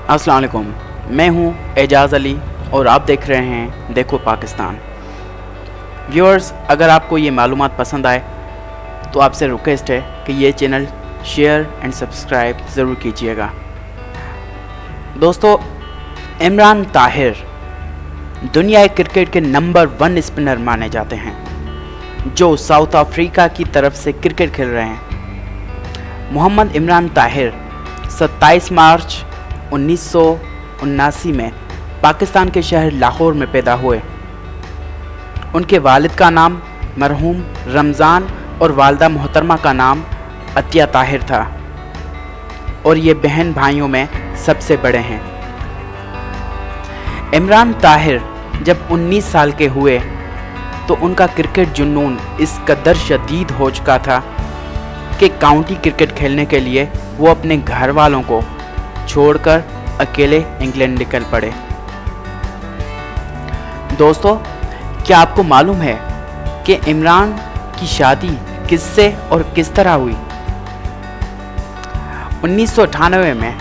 अस्सलाम वालेकुम, मैं हूं एजाज़ अली और आप देख रहे हैं देखो पाकिस्तान। व्यूअर्स, अगर आपको ये मालूमात पसंद आए तो आपसे रिक्वेस्ट है कि ये चैनल शेयर एंड सब्सक्राइब ज़रूर कीजिएगा। दोस्तों, इमरान ताहिर दुनिया क्रिकेट के नंबर 1 स्पिनर माने जाते हैं जो साउथ अफ्रीका की तरफ से क्रिकेट खेल रहे हैं। मोहम्मद इमरान ताहिर 27 मार्च 1979 में पाकिस्तान के शहर लाहौर में पैदा हुए। उनके वालिद का नाम मरहूम रमज़ान और वालदा मोहतरमा का नाम अतिया ताहिर था और ये बहन भाइयों में सबसे बड़े हैं। इमरान ताहिर जब 19 साल के हुए तो उनका क्रिकेट जुनून इस कदर शदीद हो चुका था कि काउंटी क्रिकेट खेलने के लिए वो अपने घर वालों को छोड़कर अकेले इंग्लैंड निकल पड़े। दोस्तों, क्या आपको मालूम है कि इमरान की शादी किससे और किस तरह हुई? 1998 में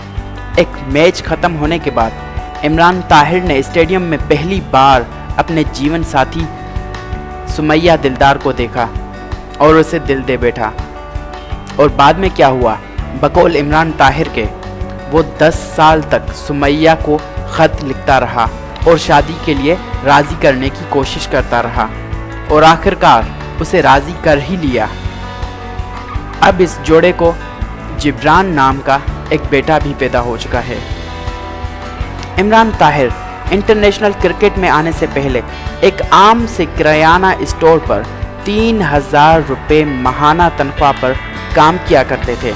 एक मैच ख़त्म होने के बाद इमरान ताहिर ने स्टेडियम में पहली बार अपने जीवन साथी सुमैया दिलदार को देखा और उसे दिल दे बैठा। और बाद में क्या हुआ? बकौल इमरान ताहिर के वो 10 साल तक सुमैया को ख़त लिखता रहा और शादी के लिए राज़ी करने की कोशिश करता रहा और आखिरकार उसे राज़ी कर ही लिया। अब इस जोड़े को जिब्रान नाम का एक बेटा भी पैदा हो चुका है। इमरान ताहिर इंटरनेशनल क्रिकेट में आने से पहले एक आम से किरायाना स्टोर पर 3000 रुपये माहाना तनख्वाह पर काम किया करते थे।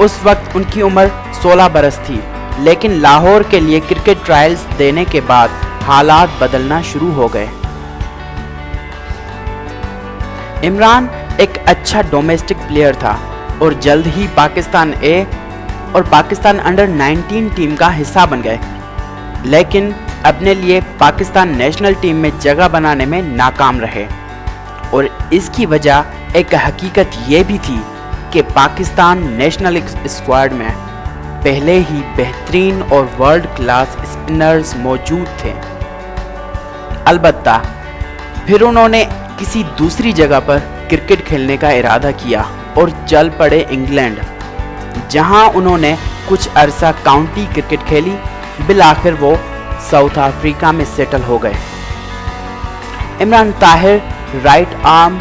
उस वक्त उनकी उम्र 16 बरस थी, लेकिन लाहौर के लिए क्रिकेट ट्रायल्स देने के बाद हालात बदलना शुरू हो गए। इमरान एक अच्छा डोमेस्टिक प्लेयर था और जल्द ही पाकिस्तान ए और पाकिस्तान अंडर 19 टीम का हिस्सा बन गए, लेकिन अपने लिए पाकिस्तान नेशनल टीम में जगह बनाने में नाकाम रहे। और इसकी वजह एक हकीकत ये भी थी कि पाकिस्तान नेशनल स्क्वाड में पहले ही बेहतरीन और वर्ल्ड क्लास स्पिनर्स मौजूद थे। अलबत्ता फिर उन्होंने किसी दूसरी जगह पर क्रिकेट खेलने का इरादा किया और चल पड़े इंग्लैंड, जहां उन्होंने कुछ अरसा काउंटी क्रिकेट खेली। बिलाखिर वो साउथ अफ्रीका में सेटल हो गए। Imran Tahir right arm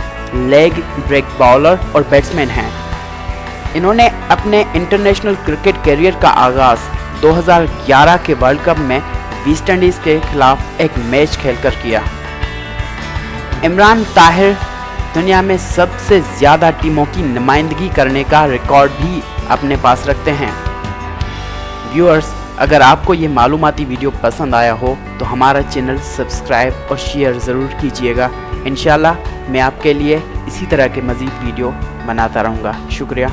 leg break bowler और बैट्समैन हैं। इन्होंने अपने इंटरनेशनल क्रिकेट करियर का आगाज़ 2011 के वर्ल्ड कप में वेस्ट इंडीज़ के खिलाफ एक मैच खेलकर किया। इमरान ताहिर दुनिया में सबसे ज़्यादा टीमों की नुमाइंदगी करने का रिकॉर्ड भी अपने पास रखते हैं। व्यूअर्स, अगर आपको ये मालूमाती वीडियो पसंद आया हो तो हमारा चैनल सब्सक्राइब और शेयर ज़रूर कीजिएगा। इंशाल्लाह मैं आपके लिए इसी तरह के मज़ीद वीडियो बनाता रहूँगा। शुक्रिया।